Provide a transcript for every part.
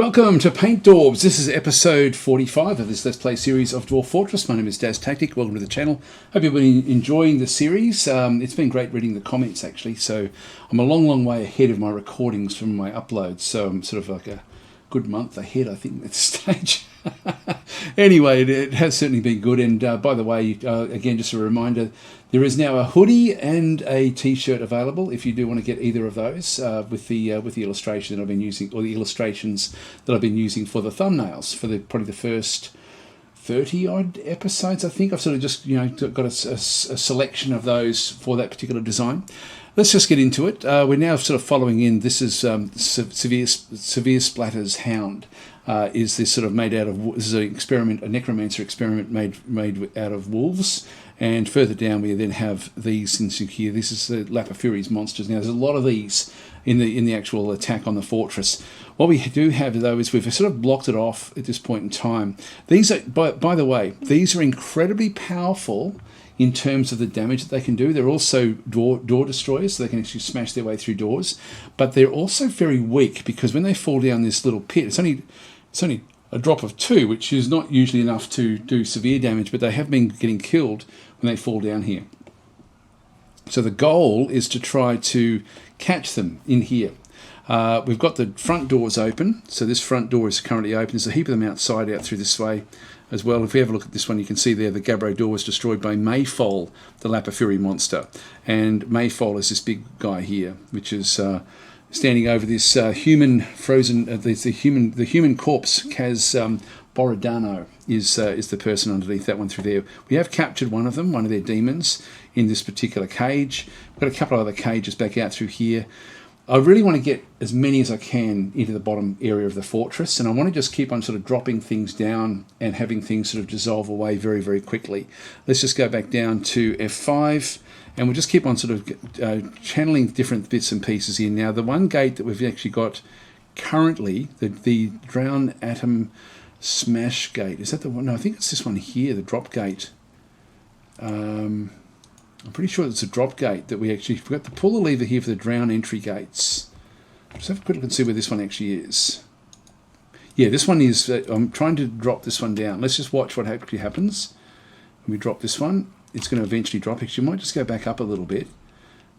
Welcome to Paint Daubs. This is episode 45 of this Let's Play series of Dwarf Fortress. My name is DasTactic. Welcome to the channel. Hope you've been enjoying the series. It's been great reading the comments actually, so I'm a long way ahead of my recordings from my uploads, so I'm sort of like a good month ahead, I think, at this stage. Anyway, it has certainly been good, and by the way, again, just a reminder, there is now a hoodie and a t-shirt available if you do want to get either of those with the illustration that I've been using, or the illustrations that I've been using for the thumbnails for probably the first 30 odd episodes. I think I've sort of just got a selection of those for that particular design. Let's just get into it. We're now sort of following in. This is Severe Splatter's Hound. Is this sort of made out of? This is an experiment, a necromancer experiment made out of wolves. And further down, we then have these in here. This is the Lapifuri's monsters. Now, there's a lot of these in the actual attack on the fortress. What we do have, though, is we've sort of blocked it off at this point in time. These are, by the way, these are incredibly powerful in terms of the damage that they can do. They're also door destroyers, so they can actually smash their way through doors. But they're also very weak, because when they fall down this little pit, it's only a drop of 2, which is not usually enough to do severe damage, but they have been getting killed when they fall down here. So the goal is to try to catch them in here. We've got the front doors open, so this front door is currently open. There's a heap of them outside out through this way as well. If we have a look at this one, you can see there the Gabbro door was destroyed by Mayfole, the Lapifuri monster. And Mayfole is this big guy here, which is standing over this human frozen, the human corpse. Kaz Borodano is the person underneath that one through there. We have captured one of them, one of their demons, in this particular cage. We've got a couple of other cages back out through here. I really want to get as many as I can into the bottom area of the fortress, and I want to just keep on sort of dropping things down and having things sort of dissolve away very quickly. Let's just go back down to F5, and we'll just keep on sort of channeling different bits and pieces in. Now, the one gate that we've actually got currently, the Drown Atom Smash gate, is that the one? No, I think it's this one here, the drop gate. I'm pretty sure it's a drop gate that we actually forgot to pull the lever here for the drown entry gates. Just have a quick look and see where this one actually is. Yeah, this one is, I'm trying to drop this one down. Let's just watch what actually happens when we drop this one. It's going to eventually drop. Actually, you might just go back up a little bit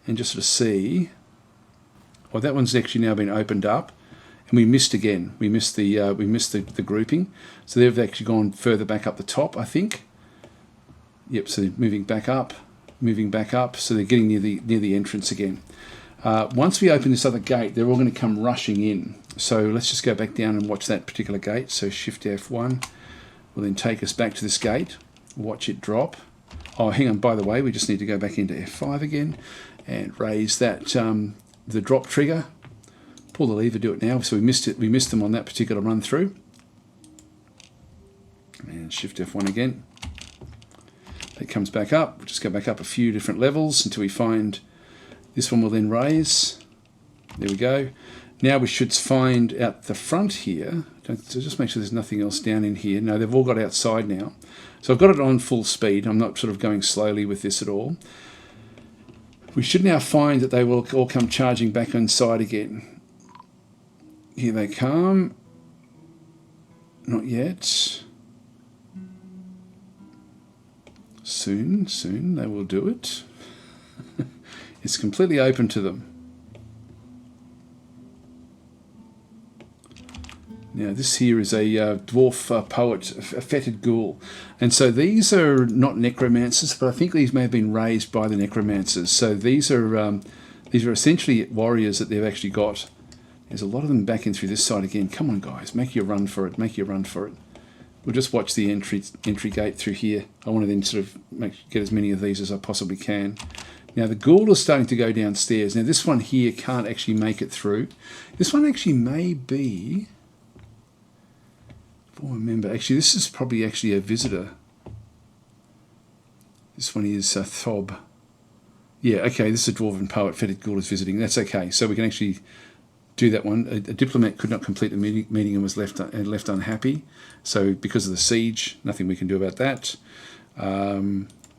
and just sort of see. Well, that one's actually now been opened up, and we missed again. We missed the grouping. So they've actually gone further back up the top, I think. Yep, so they're moving back up, so they're getting near the entrance again. Once we open this other gate, they're all going to come rushing in. So let's just go back down and watch that particular gate. So Shift F1 will then take us back to this gate. Watch it drop. Oh, hang on, by the way, we just need to go back into F5 again and raise that the drop trigger. Pull the lever, do it now. So we missed them on that particular run through. And Shift F1 again. It comes back up. We'll just go back up a few different levels until we find this one will then raise. There we go. Now we should find out the front here. So just make sure there's nothing else down in here. No, they've all got outside now. So I've got it on full speed. I'm not sort of going slowly with this at all. We should now find that they will all come charging back inside again. Here they come. Not yet. Soon they will do it. It's completely open to them. Now this here is a dwarf poet, a fetid ghoul. And so these are not necromancers, but I think these may have been raised by the necromancers. So these are essentially warriors that they've actually got. There's a lot of them back in through this side again. Come on, guys, make your run for it. Make your run for it. We'll just watch the entry gate through here. I want to then sort of get as many of these as I possibly can. Now the ghoul is starting to go downstairs. Now this one here can't actually make it through. This one actually may be, if I remember, actually this is probably actually a visitor. This one is Thob. Yeah, okay, this is a dwarven poet. Fetid ghoul is visiting. That's okay. So we can actually do that one. A diplomat could not complete the meeting and was left unhappy. So because of the siege, nothing we can do about that.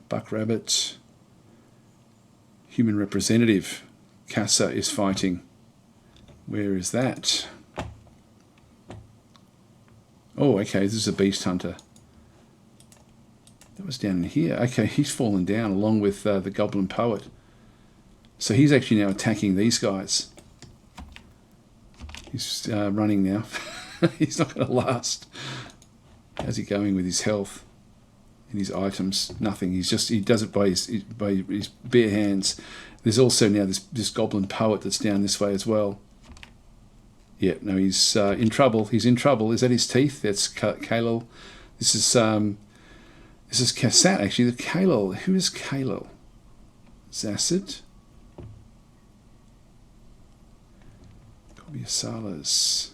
Buck rabbit. Human representative. Casa is fighting. Where is that? Oh, okay, this is a beast hunter. That was down in here. Okay, he's fallen down along with the goblin poet. So he's actually now attacking these guys. He's running now. He's not going to last. How's he going with his health and his items? Nothing. He does it by his bare hands. There's also now this goblin poet that's down this way as well. Yeah, no, he's in trouble. He's in trouble. Is that his teeth? That's Kalil. This is Kassat, actually. The Kalil. Who is Kalil? Zasset. Could be Salas.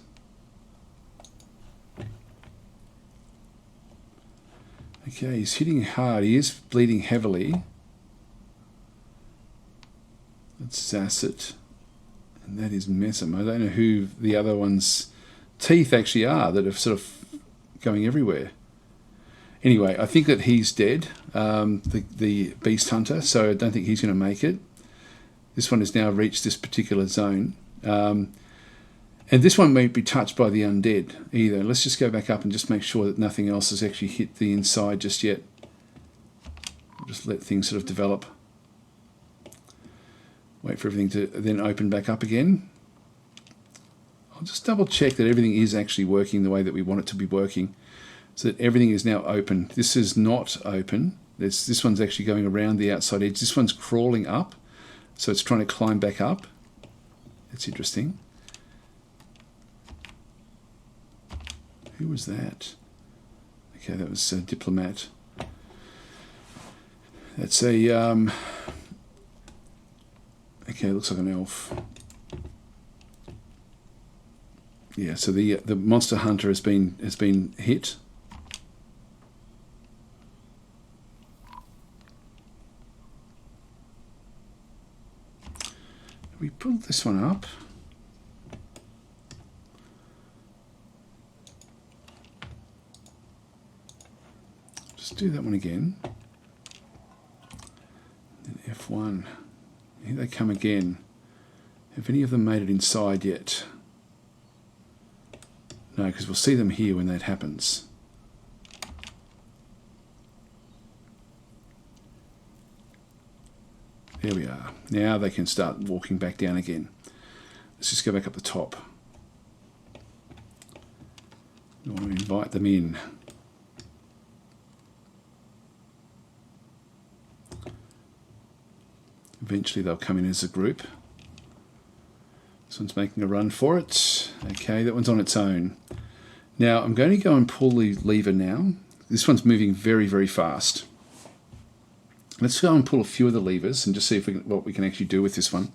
Okay, he's hitting hard. He is bleeding heavily. That's Zasset. And that is Messam. I don't know who the other one's teeth actually are that are sort of going everywhere. Anyway, I think that he's dead, the beast hunter, so I don't think he's going to make it. This one has now reached this particular zone. And this one won't be touched by the undead either. Let's just go back up and just make sure that nothing else has actually hit the inside just yet. Just let things sort of develop. Wait for everything to then open back up again. I'll just double check that everything is actually working the way that we want it to be working. So that everything is now open. This is not open. This one's actually going around the outside edge. This one's crawling up. So it's trying to climb back up. That's interesting. Who was that? Okay, that was a diplomat. That's a... Okay, it looks like an elf. Yeah, so the monster hunter has been hit. We pulled this one up. Just do that one again. Then F1. Here they come again. Have any of them made it inside yet? No, because we'll see them here when that happens. There we are. Now they can start walking back down again. Let's just go back up the top. I want to invite them in. Eventually they'll come in as a group. This one's making a run for it. Okay, that one's on its own. Now I'm going to go and pull the lever now. This one's moving very, very fast. Let's go and pull a few of the levers and just see if what we can actually do with this one.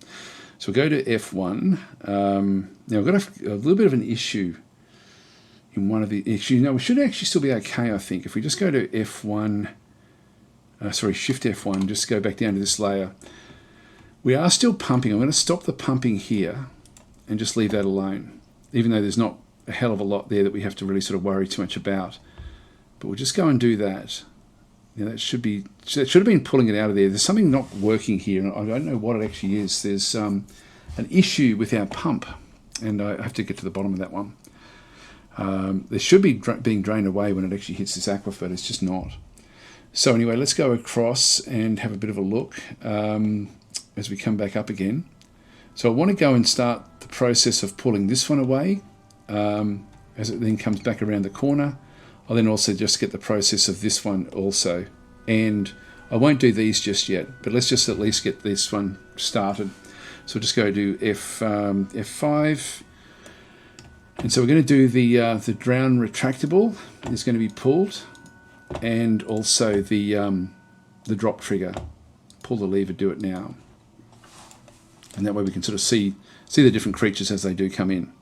So we'll go to F1. Now we've got a little bit of an issue in one of the issues. Now we should actually still be okay, I think. If we just go to F1, Shift F1, just go back down to this layer. We are still pumping. I'm going to stop the pumping here and just leave that alone, even though there's not a hell of a lot there that we have to really sort of worry too much about. But we'll just go and do that. Now that should have been pulling it out of there. There's something not working here, and I don't know what it actually is. There's an issue with our pump, and I have to get to the bottom of that one. There should be being drained away when it actually hits this aquifer. It's just not. So anyway, let's go across and have a bit of a look as we come back up again. So I want to go and start the process of pulling this one away as it then comes back around the corner. I'll then also just get the process of this one also. And I won't do these just yet, but let's just at least get this one started. So we'll just go to F5. And so we're going to do the drown retractable is going to be pulled, and also the drop trigger. Pull the lever, do it now. And that way we can sort of see the different creatures as they do come in.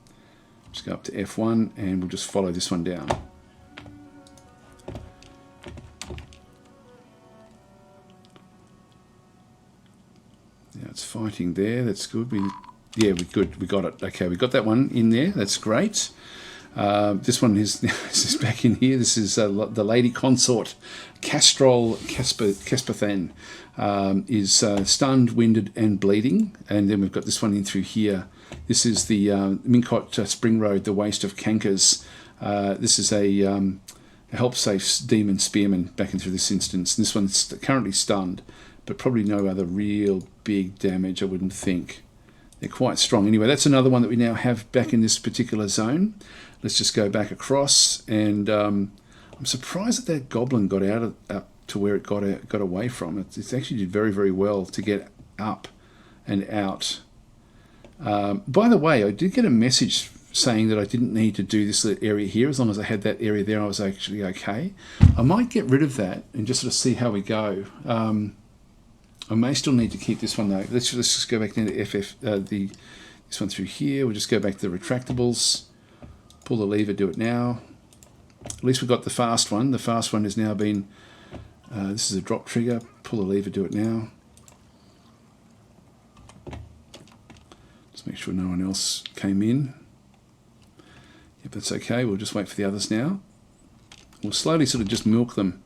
Just go up to F1 and we'll just follow this one down. Now it's fighting there. That's good. We got it. Okay, we got that one in there. That's great. This one is this is back in here. This is the lady consort, Castrol Kesperthan, is stunned, winded, and bleeding. And then we've got this one in through here. This is the Minkot Spring Road, the Waste of Cankers. This is a help safe demon spearman back into this instance. And this one's currently stunned, but probably no other real big damage, I wouldn't think. They're quite strong. Anyway, that's another one that we now have back in this particular zone. Let's just go back across, and I'm surprised that goblin got up to where it got away from. It actually did very, very well to get up and out. By the way, I did get a message saying that I didn't need to do this area here. As long as I had that area there, I was actually okay. I might get rid of that and just sort of see how we go. I may still need to keep this one though. Let's just go back into this one through here. We'll just go back to the retractables. Pull the lever, do it now. At least we've got the fast one. The fast one has now been, this is a drop trigger. Pull the lever, do it now. Just make sure no one else came in. Yep, that's okay. We'll just wait for the others now. We'll slowly sort of just milk them.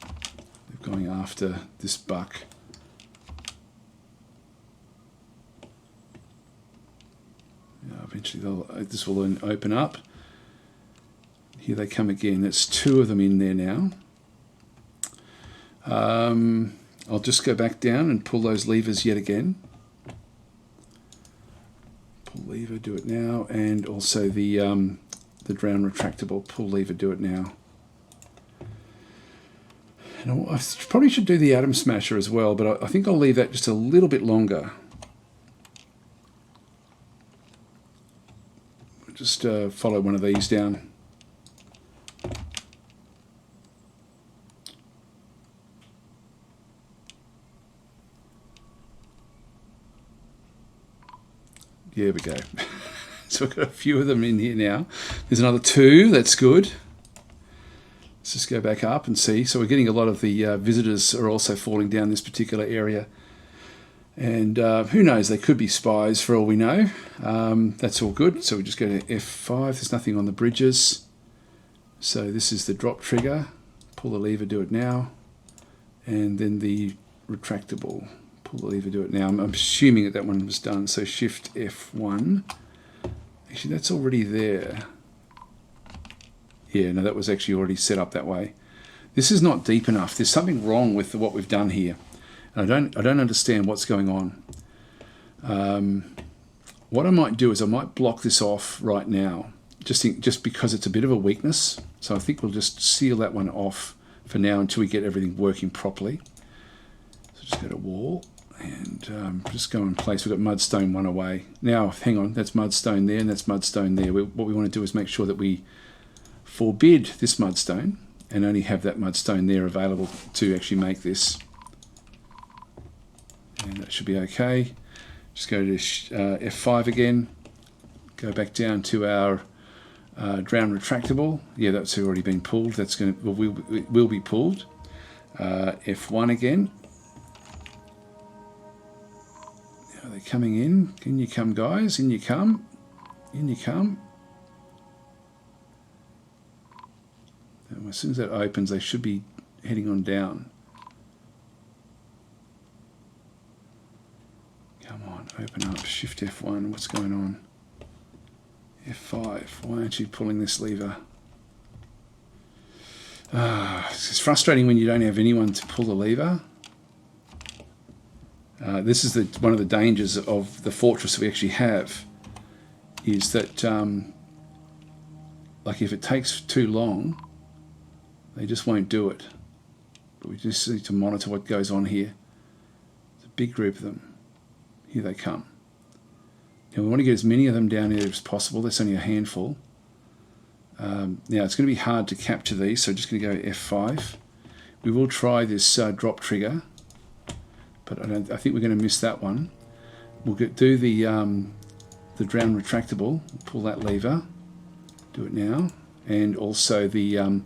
They're going after this buck. Eventually this will then open up. Here they come again. That's two of them in there now. I'll just go back down and pull those levers yet again. Pull lever, do it now, and also the drown retractable. Pull lever, do it now. And I probably should do the atom smasher as well, but I think I'll leave that just a little bit longer. Just follow one of these down. There we go. So we've got a few of them in here now. There's another two. That's good. Let's just go back up and see. So we're getting a lot of the visitors are also falling down this particular area. And who knows, they could be spies for all we know. That's all good. So we just go to F5. There's nothing on the bridges. So this is the drop trigger. Pull the lever, do it now. And then the retractable. Pull the lever, do it now. I'm assuming that one was done. So Shift F1. Actually, that's already there. Yeah, no, that was actually already set up that way. This is not deep enough. There's something wrong with what we've done here. I don't understand what's going on. What I might do is I might block this off right now, just because it's a bit of a weakness. So I think we'll just seal that one off for now until we get everything working properly. So just go to wall and just go in place. We've got mudstone one away. Now, hang on, that's mudstone there and that's mudstone there. What we want to do is make sure that we forbid this mudstone and only have that mudstone there available to actually make this. And that should be okay. Just go to F5 again. Go back down to our drown retractable. Yeah, that's already been pulled. That's going to will be pulled. F1 again. Are they coming in? In you come, guys. In you come. In you come. And as soon as that opens, they should be heading on down. Come on, open up, Shift F1, what's going on? F5, why aren't you pulling this lever? It's frustrating when you don't have anyone to pull the lever. This is one of the dangers of the fortress that we actually have, is that like if it takes too long, they just won't do it. But we just need to monitor what goes on here. There's a big group of them. Here they come. Now we want to get as many of them down here as possible. That's only a handful. Now it's going to be hard to capture these, so just going to go F5. We will try this drop trigger, but I think we're going to miss that one. We'll do the drown retractable. Pull that lever. Do it now, and also the.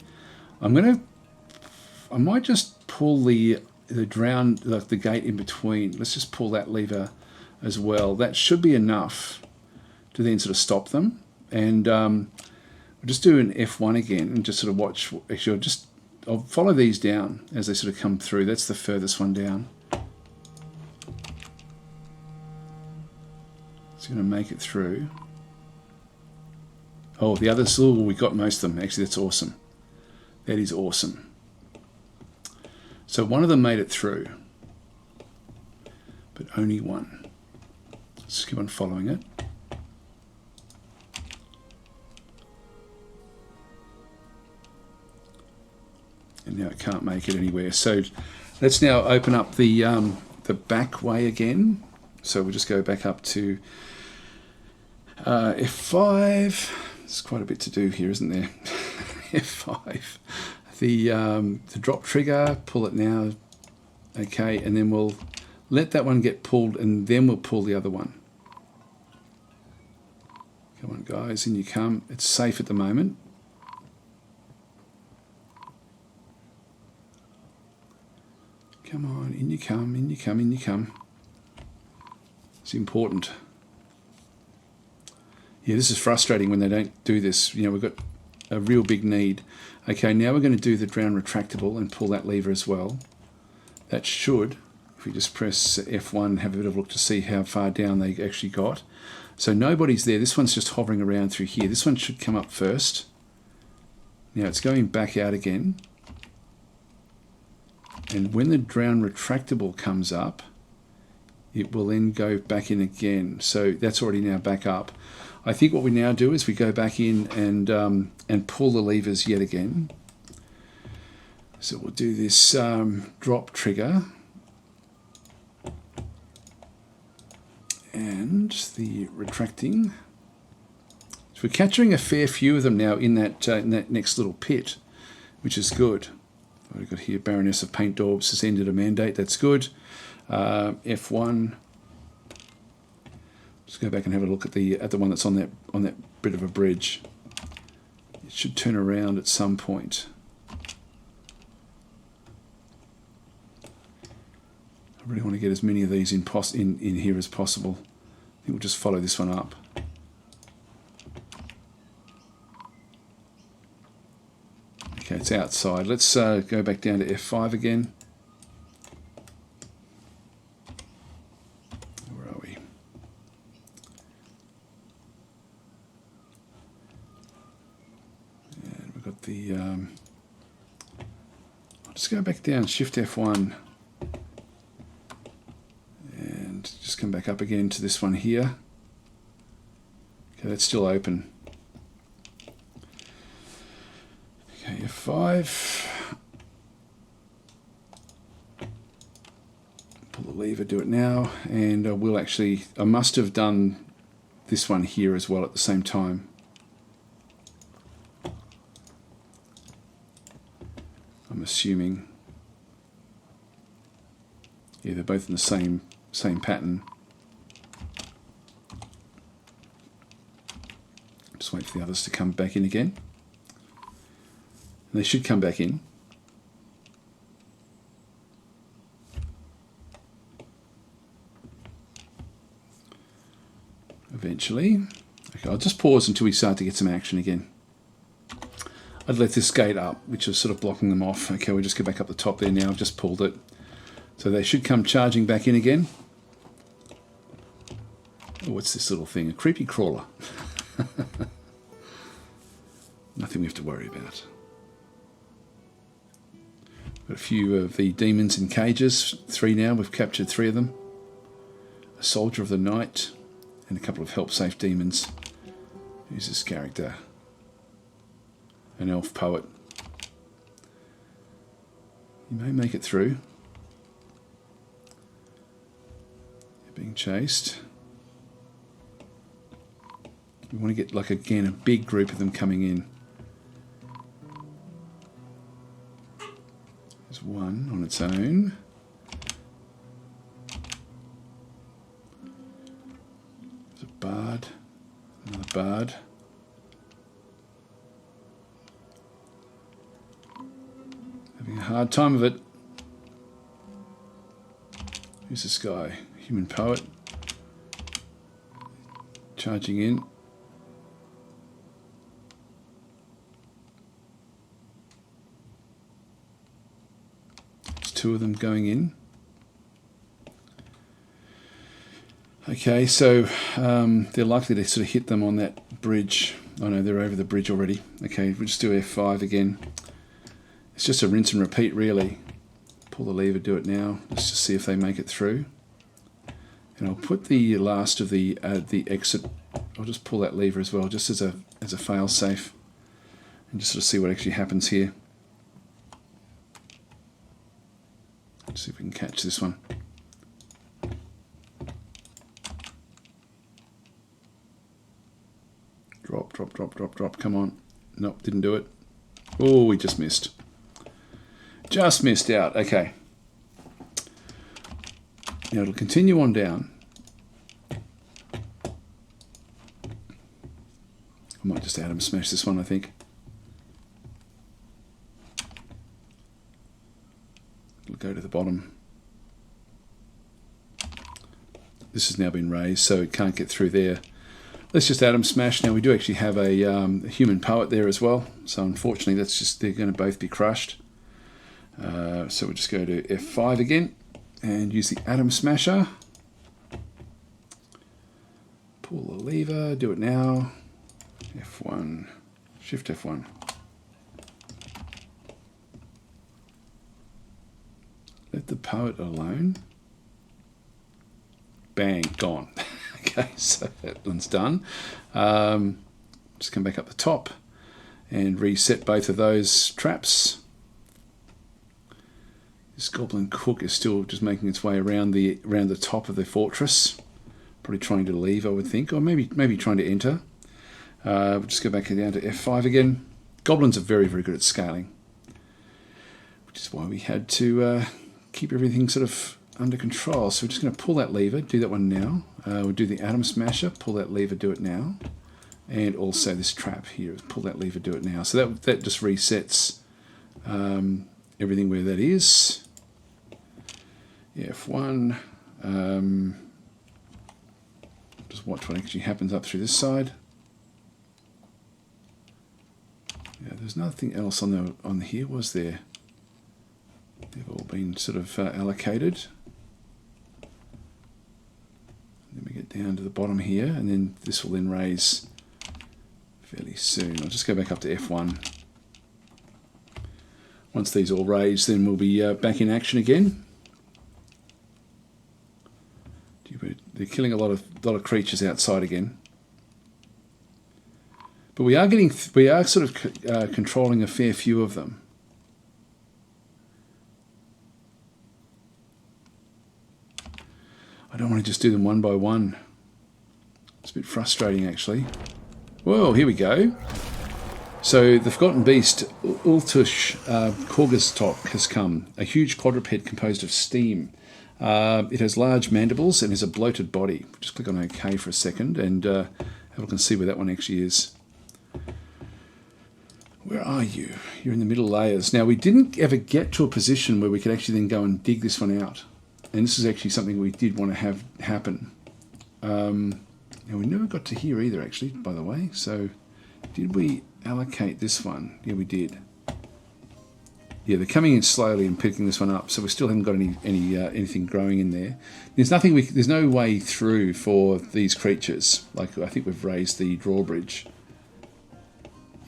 I might just pull the drown, the gate in between. Let's just pull that lever as well. That should be enough to then sort of stop them. And we'll just do an F1 again and just sort of watch. Actually, I'll follow these down as they sort of come through. That's the furthest one down. It's going to make it through. Oh, the others, oh, we got most of them. Actually, that's awesome. That is awesome. So one of them made it through, but only one. Let's keep on following it. And now it can't make it anywhere. So let's now open up the back way again. So we'll just go back up to F5. There's quite a bit to do here, isn't there? F5. The drop trigger, pull it now. Okay, and then we'll let that one get pulled, and then we'll pull the other one. Come on, guys, in you come. It's safe at the moment. Come on, in you come, in you come, in you come. It's important. Yeah, this is frustrating when they don't do this. You know, we've got a real big need. Okay, now we're going to do the drown retractable and pull that lever as well. That should, if we just press F1 and have a bit of a look to see how far down they actually got. So nobody's there. This one's just hovering around through here. This one should come up first. Now it's going back out again. And when the drown retractable comes up, it will then go back in again. So that's already now back up. I think what we now do is we go back in and pull the levers yet again. So we'll do this drop trigger and the retracting. So we're capturing a fair few of them now in that next little pit, which is good. What we've got here, Baroness of Paint Daubs has ended a mandate. That's good. F1. Let's go back and have a look at the one that's on that bit of a bridge. It should turn around at some point. I really want to get as many of these in here as possible. I think we'll just follow this one up. Okay, it's outside. Let's go back down to F5 again. Where are we? And we've got the... I'll just go back down, Shift F1. And just come back up again to this one here. Okay, that's still open. Okay, F5. Pull the lever, do it now, and I must have done this one here as well at the same time. I'm assuming. Yeah, they're both in the same pattern. Just wait for the others to come back in again. They should come back in. Eventually. Okay, I'll just pause until we start to get some action again. I'd let this gate up, which is sort of blocking them off. Okay, we'll just go back up the top there now. I've just pulled it. So they should come charging back in again. Oh, what's this little thing? A creepy crawler. Nothing we have to worry about. Got a few of the demons in cages. 3 now. We've captured 3 of them. A soldier of the night and a couple of help safe demons. Who's this character? An elf poet. You may make it through. You're being chased. We want to get, like, again, a big group of them coming in. There's one on its own. There's a bard. Another bard. Having a hard time of it. Who's this guy? Human poet. Charging in. There's 2 of them going in. Okay, so they're likely to sort of hit them on that bridge Oh no, they're over the bridge already. Okay, we'll just do F5 again. It's just a rinse and repeat, really. Pull the lever, do it now. Let's just see if they make it through. And I'll put the last of the exit. I'll just pull that lever as well, just as a fail safe, and just sort of see what actually happens here. Let's see if we can catch this one. Drop, drop, drop, drop, drop. Come on. Nope, didn't do it. Oh, we just missed. Just missed out. Okay. Now it'll continue on down. I might just atom smash this one, I think. It'll go to the bottom. This has now been raised, so it can't get through there. Let's just atom smash. Now we do actually have a human poet there as well, so unfortunately they're going to both be crushed. So we'll just go to F5 again and use the atom smasher. Pull the lever, do it now. F1, Shift F1. Let the poet alone. Bang, gone. Okay, so that one's done. Just come back up the top and reset both of those traps. This goblin cook is still just making its way around the top of the fortress, probably trying to leave, I would think, or maybe trying to enter. We'll just go back down to F5 again. Goblins are very, very good at scaling, which is why we had to keep everything sort of under control. So we're just going to pull that lever, do that one now. We'll do the atom smasher, pull that lever, do it now. And also this trap here, pull that lever, do it now. So that just resets everything where that is. F1. Just watch what actually happens up through this side. Yeah, there's nothing else on here, was there? They've all been sort of allocated. Then we get down to the bottom here, and then this will then raise fairly soon. I'll just go back up to F1. Once these all raise, then we'll be back in action again. They're killing a lot of creatures outside again, but we are sort of controlling a fair few of them. I don't want to just do them one by one. It's a bit frustrating, actually. Whoa, here we go. So the Forgotten Beast, Ultush Korgustok, has come. A huge quadruped composed of steam. It has large mandibles and has a bloated body. Just click on OK for a second and have a look and see where that one actually is. Where are you? You're in the middle layers. Now, we didn't ever get to a position where we could actually then go and dig this one out. And this is actually something we did want to have happen. Now, we never got to here either, actually, by the way. So, did we allocate this one? Yeah, we did. Yeah, they're coming in slowly and picking this one up, so we still haven't got anything growing in there. There's no way through for these creatures. Like, I think we've raised the drawbridge.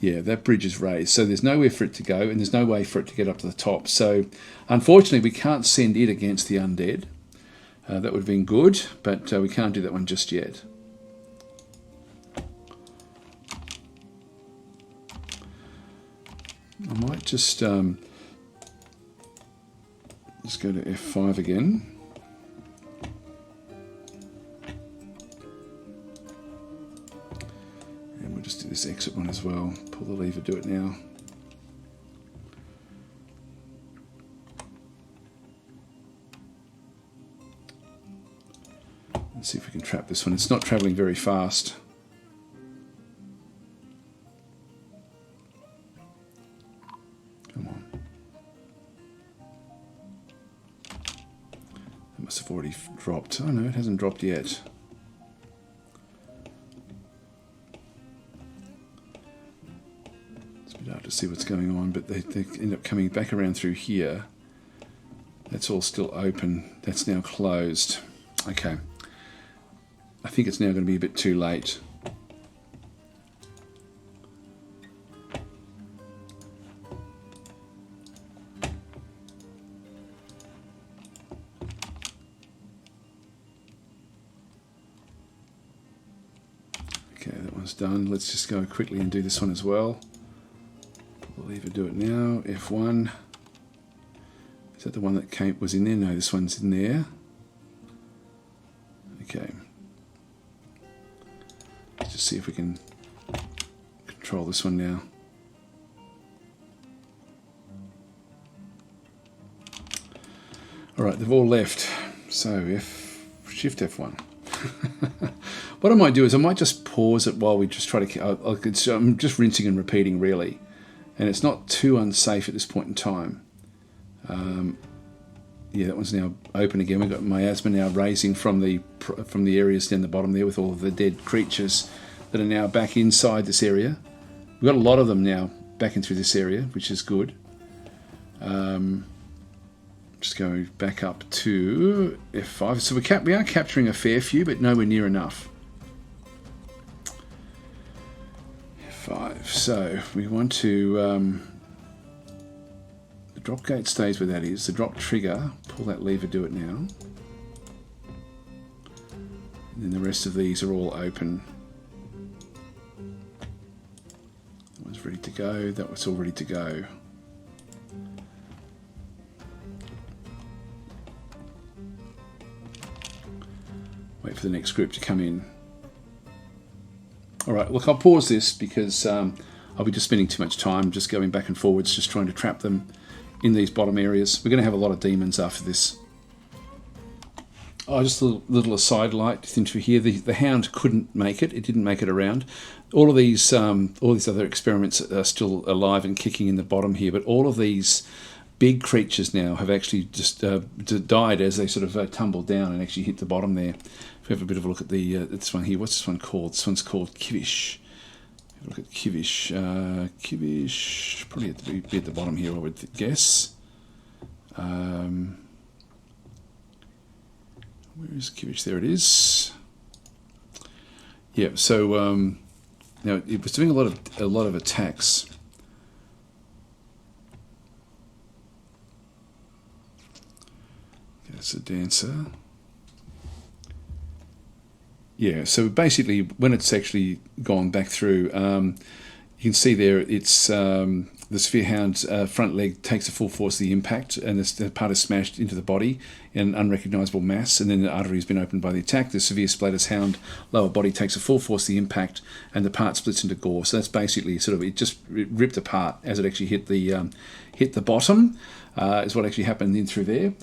Yeah, that bridge is raised, so there's nowhere for it to go, and there's no way for it to get up to the top. So, unfortunately, we can't send it against the undead. That would have been good, but we can't do that one just yet. I might just go to F5 again. And we'll just do this exit one as well. Pull the lever, do it now. Let's see if we can trap this one. It's not traveling very fast. Come on. It must have already dropped. Oh no, it hasn't dropped yet. It's a bit hard to see what's going on, but they end up coming back around through here. That's all still open. That's now closed. Okay. I think it's now going to be a bit too late. was done. Let's just go quickly and do this one as well. Pull the lever, do it now. F1. Is that the one that was in there? No, this one's in there. Okay. Let's just see if we can control this one now. Alright, they've all left. So Shift F1. What I might do is I might just pause it while we just try to... I'm just rinsing and repeating really. And it's not too unsafe at this point in time. Yeah, that one's now open again. We've got miasma now raising from the areas down the bottom there with all of the dead creatures that are now back inside this area. We've got a lot of them now back in through this area, which is good. Just go back up to F5. So we are capturing a fair few, but nowhere near enough. F5. So we want to... the drop gate stays where that is. The drop trigger, pull that lever, do it now. And then the rest of these are all open. That one's ready to go. That one's all ready to go. Wait for the next group to come in. Alright, look, I'll pause this because I'll be just spending too much time just going back and forwards, just trying to trap them in these bottom areas. We're going to have a lot of demons after this. Oh, just a little aside light into here. The hound couldn't make it. It didn't make it around. All these other experiments are still alive and kicking in the bottom here, but all of these big creatures now have actually just died as they sort of tumbled down and actually hit the bottom there. If we have a bit of a look at this one here. What's this one called? This one's called Kivish. Have a look at Kivish. Kivish probably have to be at the bottom here, I would guess. Where is Kivish? There it is. Yeah. So now it was doing a lot of attacks. That's a dancer. Yeah, so basically when it's actually gone back through, you can see there it's the Sphere Hound's front leg takes the full force of the impact, and the part is smashed into the body in an unrecognisable mass, and then the artery has been opened by the attack. The Severe Splatter's Hound lower body takes the full force of the impact, and the part splits into gore. So that's basically sort of, it just ripped apart as it actually hit the bottom. Is what actually happened in through there.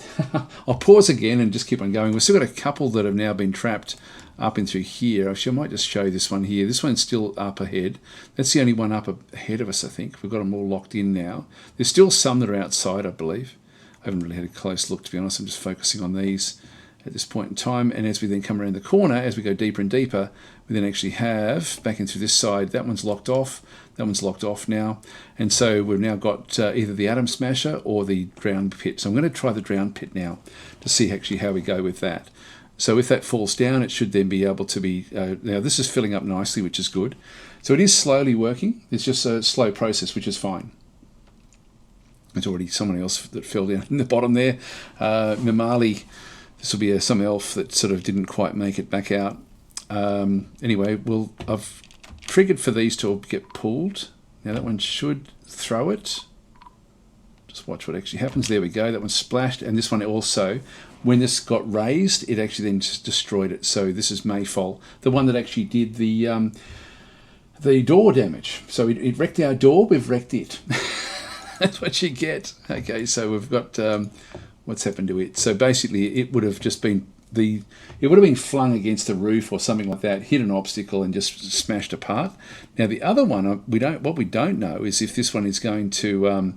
I'll pause again and just keep on going. We've still got a couple that have now been trapped up in through here. Actually, I might just show this one here. This one's still up ahead. That's the only one up ahead of us, I think. We've got them all locked in now. There's still some that are outside, I believe. I haven't really had a close look, to be honest. I'm just focusing on these at this point in time. And as we then come around the corner, as we go deeper and deeper, we then actually have, back in through this side, that one's locked off. That one's locked off now. And so we've now got either the Atom Smasher or the Drown Pit. So I'm going to try the Drown Pit now to see actually how we go with that. So if that falls down, it should then be able to be... now this is filling up nicely, which is good. So it is slowly working. It's just a slow process, which is fine. There's already someone else that fell down in the bottom there. Mimali, this will be some elf that sort of didn't quite make it back out. Anyway, I've triggered for these to get pulled. Now that one should throw it. Just watch what actually happens. There we go. That one's splashed. And this one also, when this got raised, it actually then just destroyed it. So this is Mayfall, the one that actually did the door damage. So it wrecked our door. We've wrecked it. That's what you get. Okay, so we've got what's happened to it. So basically, it would have just been it would have been flung against a roof or something like that, hit an obstacle and just smashed apart. Now the other one, what we don't know is if this one is going to.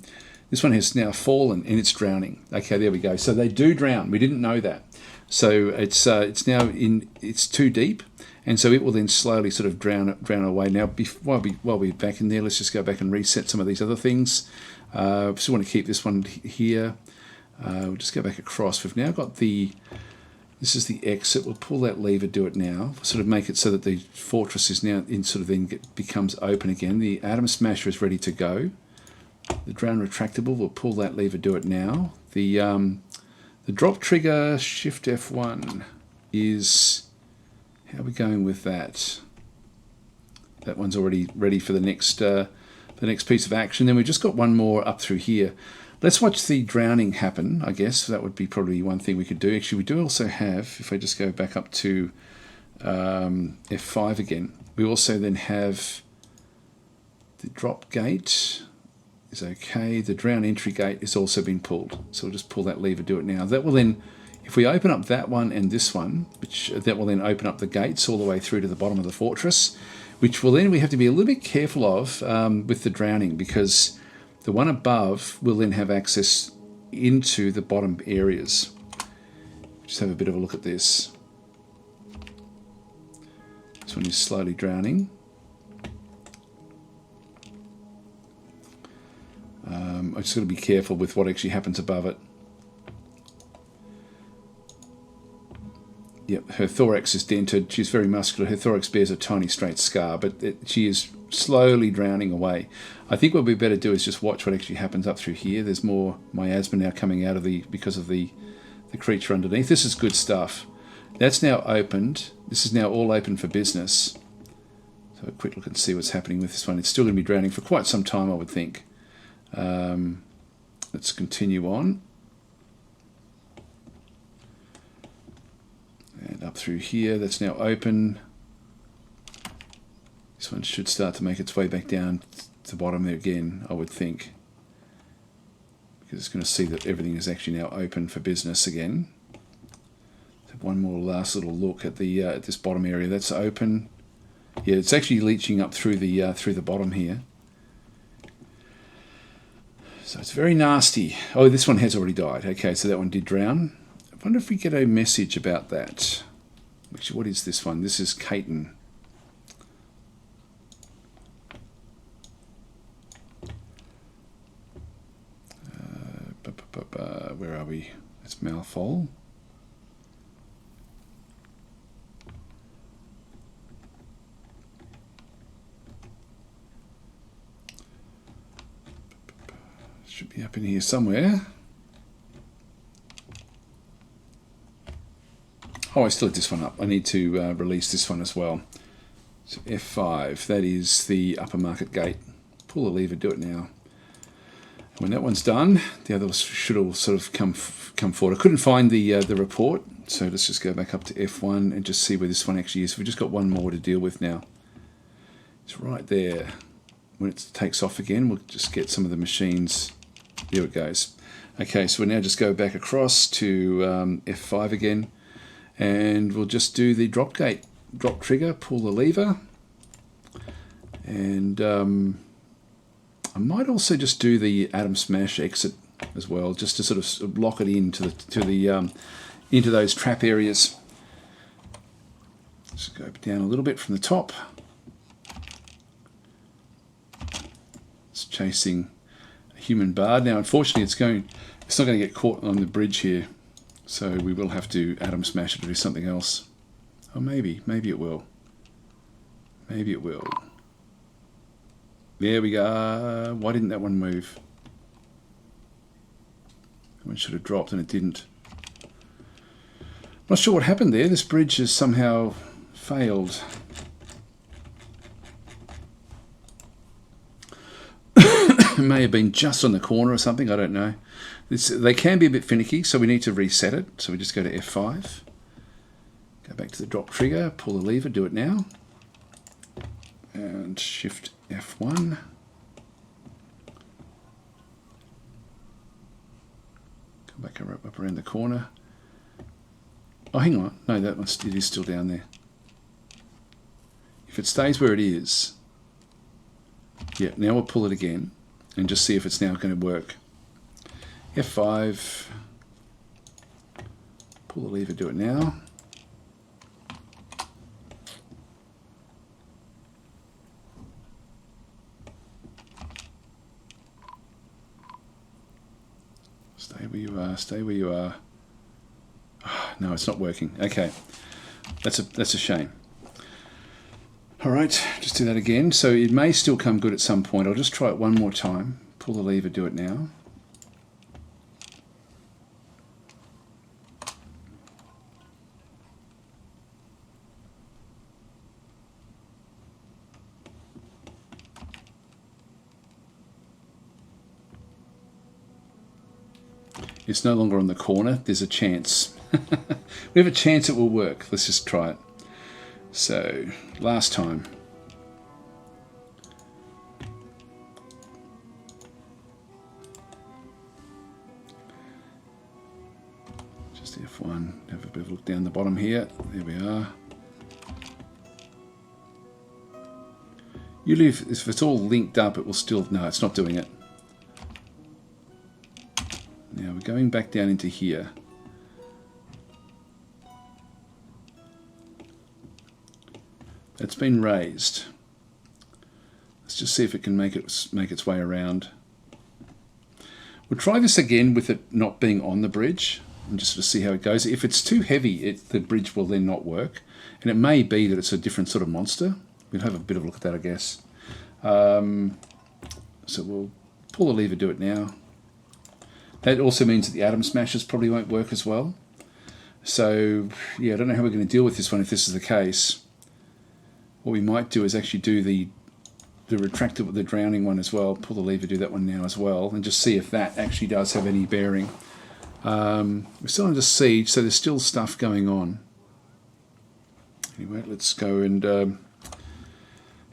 This one has now fallen and it's drowning. Okay, there we go. So they do drown. We didn't know that. So it's now it's too deep, and so it will then slowly sort of drown away. Now, while we're back in there, let's just go back and reset some of these other things. Still want to keep this one here. We'll just go back across. We've now got this is the exit. We'll pull that lever, do it now. Sort of make it so that the fortress is now becomes open again. The Atom Smasher is ready to go. The Drown Retractable, we'll pull that lever, do it now. The drop trigger, Shift F1 is... How are we going with that? that one's already ready for the next piece of action. Then we've just got one more up through here. Let's watch the drowning happen, I guess. That would be probably one thing we could do. Actually, we do also have, if I just go back up to F5 again, we also then have the drop gate is okay. The drown entry gate has also been pulled. So we'll just pull that lever, do it now. That will then, if we open up that one and this one, that will then open up the gates all the way through to the bottom of the fortress, which will then we have to be a little bit careful of with the drowning, because the one above will then have access into the bottom areas. Just have a bit of a look at this. This one is slowly drowning. I just got to be careful with what actually happens above it. Yep, her thorax is dented. She's very muscular. Her thorax bears a tiny straight scar, but she is slowly drowning away. I think what we better do is just watch what actually happens up through here. There's more miasma now coming out of because of the creature underneath. This is good stuff. That's now opened. This is now all open for business. So a quick look and see what's happening with this one. It's still going to be drowning for quite some time, I would think. Let's continue on. And up through here, that's now open. This one should start to make its way back down to the bottom there again, I would think. Because it's going to see that everything is actually now open for business again. So one more last little look at the at this bottom area. That's open. Yeah, it's actually leaching up through the bottom here. So it's very nasty. Oh, this one has already died. Okay, so that one did drown. I wonder if we get a message about that. Actually, what is this one? This is Caton. Where are we? It's Malfoil. Should be up in here somewhere. Oh, I still have this one up. I need to release this one as well. So F5, that is the upper market gate. Pull the lever, do it now. And when that one's done, the others should all sort of come forward. I couldn't find the report, so let's just go back up to F1 and just see where this one actually is. We've just got one more to deal with now. It's right there. When it takes off again, we'll just get some of the machines. There it goes. Okay, so we'll now just go back across to F5 again, and we'll just do the drop gate, drop trigger, pull the lever, and I might also just do the atom smash exit as well, just to sort of lock it into into those trap areas. Just go down a little bit from the top. It's chasing a human bard now. Unfortunately, it's not going to get caught on the bridge here, so we will have to atom smash it to do something else. Oh, maybe it will. Maybe it will. There we go. Why didn't that one move? That one should have dropped and it didn't. Not sure what happened there. This bridge has somehow failed. It may have been just on the corner or something. I don't know. They can be a bit finicky, so we need to reset it. So we just go to F5. Go back to the drop trigger. Pull the lever. Do it now. And shift F1. Come back up around the corner. Oh, hang on. No, it is still down there. If it stays where it is, yeah, now we'll pull it again and just see if it's now going to work. F5. Pull the lever, do it now. Stay where you are, stay where you are. Oh, no, it's not working. Okay, that's a shame. All right, just do that again. So it may still come good at some point. I'll just try it one more time. Pull the lever, do it now. It's no longer on the corner. There's a chance. We have a chance it will work. Let's just try it. So, last time. Just F1. Have a bit of a look down the bottom here. There we are. Usually if it's all linked up, it will still... No, it's not doing it. Now we're going back down into here. It's been raised. Let's just see if it can make its way around. We'll try this again with it not being on the bridge and just to see how it goes. If it's too heavy, the bridge will then not work. And it may be that it's a different sort of monster. We'll have a bit of a look at that, I guess. So we'll pull the lever, do it now. That also means that the atom smashers probably won't work as well. So, yeah, I don't know how we're going to deal with this one if this is the case. What we might do is actually do the retractor with the drowning one as well. Pull the lever, do that one now as well, and just see if that actually does have any bearing. We're still under siege, so there's still stuff going on. Anyway, let's go and have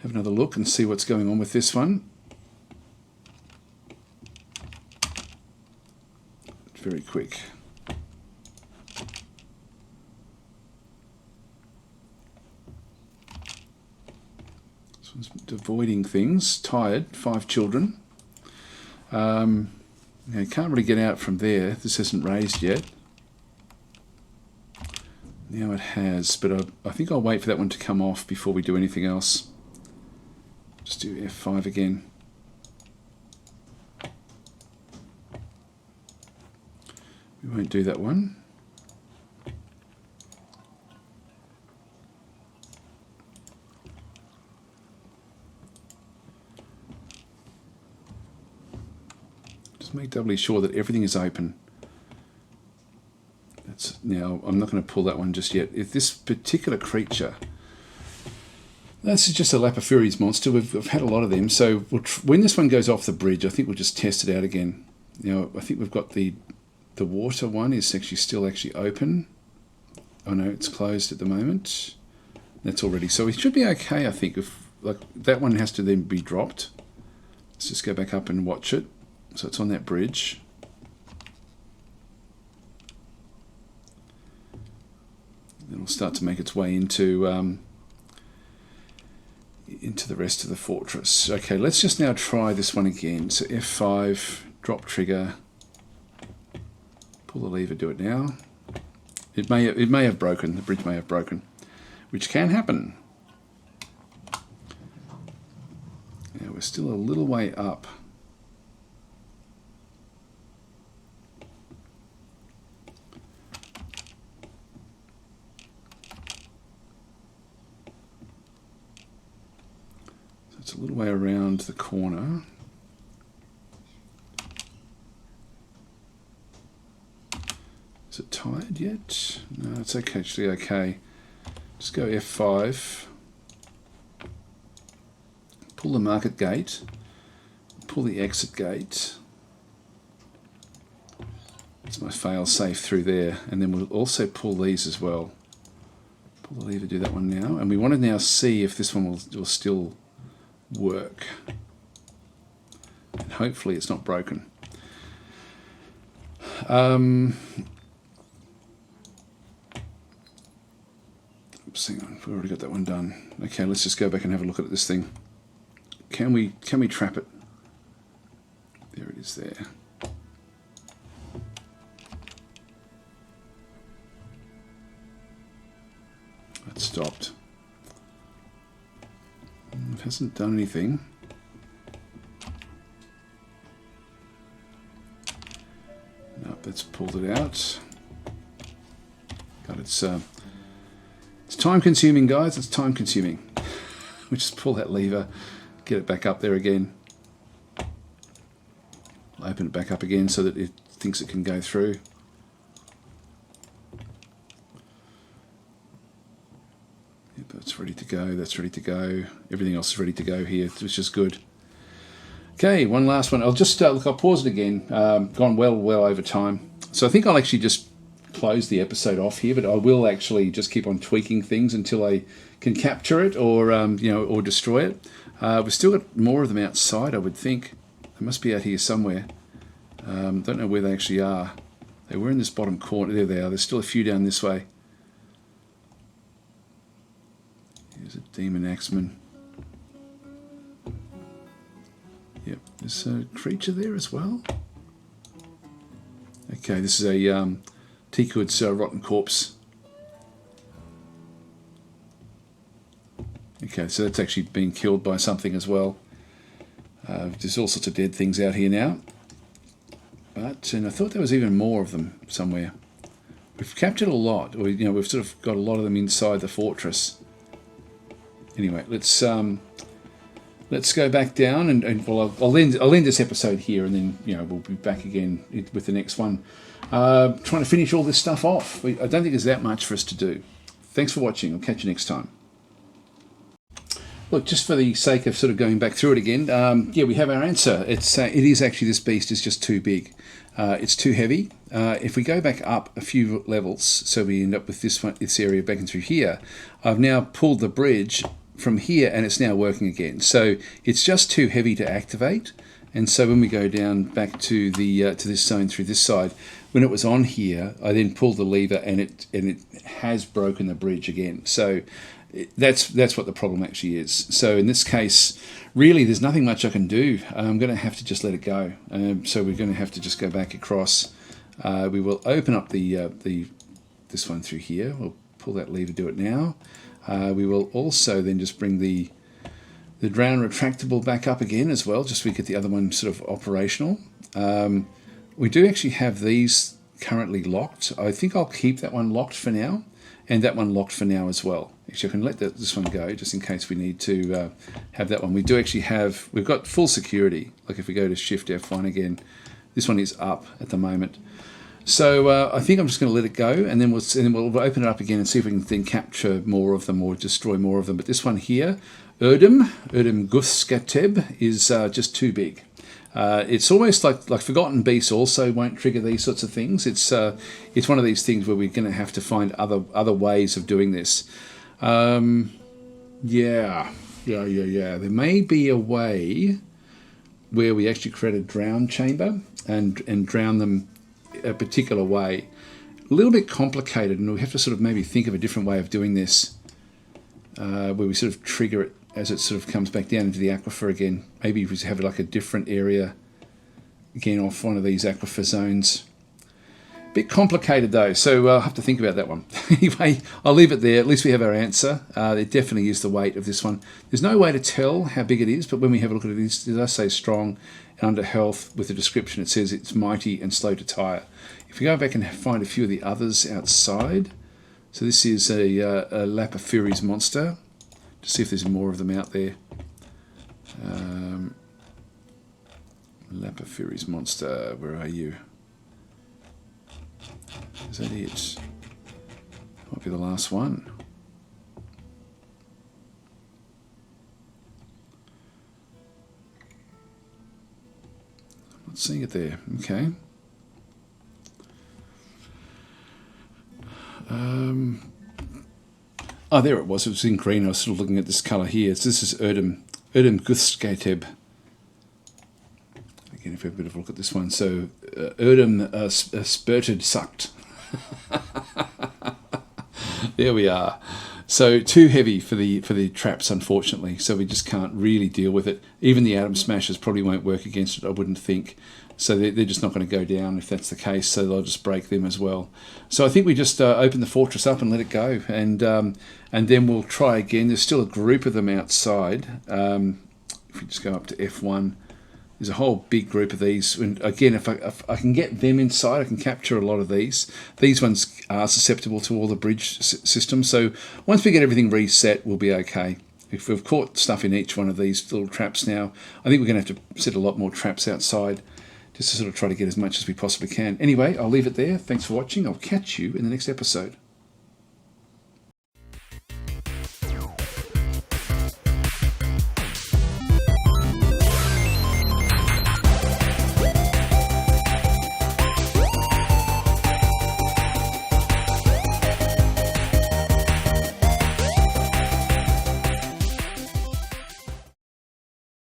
another look and see what's going on with this one. Very quick. This one's avoiding things. Tired. 5 children. Now you can't really get out from there. This isn't raised yet. Now it has, but I think I'll wait for that one to come off before we do anything else. Just do F5 again. We won't do that one. Just make doubly sure that everything is open. Now, I'm not going to pull that one just yet. If this particular creature... This is just a Lapifuri's monster. We've had a lot of them. So when this one goes off the bridge, I think we'll just test it out again. Now, I think we've got the water one is actually still open. Oh no, it's closed at the moment. That's already... So we should be okay, I think. If that one has to then be dropped. Let's just go back up and watch it. So it's on that bridge. Then it'll start to make its way into the rest of the fortress. Okay, let's just now try this one again. So F5, drop trigger, pull the lever, do it now. It may have broken. The bridge may have broken, which can happen. Now we're still a little way up. It's a little way around the corner. Is it tied yet? No, it's actually okay. Just go F5. Pull the market gate. Pull the exit gate. That's my fail safe through there. And then we'll also pull these as well. Pull the lever, do that one now. And we want to now see if this one will still work, and hopefully it's not broken. Oops, hang on, we've already got that one done. Okay, let's just go back and have a look at this thing. Can we trap it? There it is there. That stopped. It hasn't done anything. Nope, that's pulled it out. God, it's time consuming, guys. It's time consuming. We just pull that lever, get it back up there again. Open it back up again so that it thinks it can go through. That's ready to go, that's ready to go. Everything else is ready to go here, which is good. Okay, one last one. I'll just, look, I'll pause it again. Gone well over time. So I think I'll actually just close the episode off here, but I will actually just keep on tweaking things until I can capture it or or destroy it. We've still got more of them outside, I would think. They must be out here somewhere. Don't know where they actually are. They were in this bottom corner. There they are. There's still a few down this way. Here's a demon axeman. Yep, there's a creature there as well. Okay, this is a Teakwood's rotten corpse. Okay, so that's actually been killed by something as well. There's all sorts of dead things out here now. And I thought there was even more of them somewhere. We've captured a lot. We've sort of got a lot of them inside the fortress. Anyway, let's go back down and well, I'll end this episode here, and then we'll be back again with the next one. Trying to finish all this stuff off. I don't think there's that much for us to do. Thanks for watching. I'll catch you next time. Look, just for the sake of sort of going back through it again, we have our answer. It is actually, this beast is just too big. It's too heavy. If we go back up a few levels, so we end up with this area back and through here, I've now pulled the bridge from here and it's now working again. So it's just too heavy to activate. And so when we go down back to the to this zone through this side, when it was on here, I then pulled the lever and it has broken the bridge again. So that's what the problem actually is. So in this case, really, there's nothing much I can do. I'm going to have to just let it go. So we're going to have to just go back across. We will open up this one through here. We'll pull that lever, do it now. We will also then just bring the drown retractable back up again as well, just so we get the other one sort of operational. We do actually have these currently locked. I think I'll keep that one locked for now, and that one locked for now as well. Actually, I can let this one go just in case we need to have that one. We do actually have, we've got full security. Like if we go to Shift F1 again, this one is up at the moment. So I think I'm just going to let it go, and then we'll open it up again and see if we can then capture more of them or destroy more of them. But this one here, Erdem Guthskateb, is just too big. It's almost like Forgotten Beasts also won't trigger these sorts of things. It's one of these things where we're going to have to find other ways of doing this. Yeah. There may be a way where we actually create a drown chamber and drown them a particular way. A little bit complicated, and we have to sort of maybe think of a different way of doing this, where we sort of trigger it as it sort of comes back down into the aquifer again. Maybe if we have like a different area again off one of these aquifer zones. Bit complicated though, so I'll have to think about that one. Anyway, I'll leave it there. At least we have our answer. It definitely is the weight of this one. There's no way to tell how big it is, but when we have a look at it, it does say strong and under health with the description. It says it's mighty and slow to tire. If we go back and find a few of the others outside, so this is a Lapafuries monster. To see if there's more of them out there. Lapafuries monster, where are you? Is that it? Might be the last one. I'm not seeing it there. Okay. Oh, there it was. It was in green. I was sort of looking at this colour here. So this is Erdem Guthskateb. Again, if we have a bit of a look at this one. So Erdem spurted sucked. There we are. So too heavy for the traps, unfortunately. So we just can't really deal with it. Even the atom smashers probably won't work against it, I wouldn't think. So they're just not going to go down if that's the case. So they'll just break them as well. So I think we just open the fortress up and let it go, and then we'll try again. There's still a group of them outside. If we just go up to F1, there's a whole big group of these. And again, if I can get them inside, I can capture a lot of these. These ones are susceptible to all the bridge systems. So once we get everything reset, we'll be okay. If we've caught stuff in each one of these little traps now, I think we're going to have to set a lot more traps outside, just to sort of try to get as much as we possibly can. Anyway, I'll leave it there. Thanks for watching. I'll catch you in the next episode.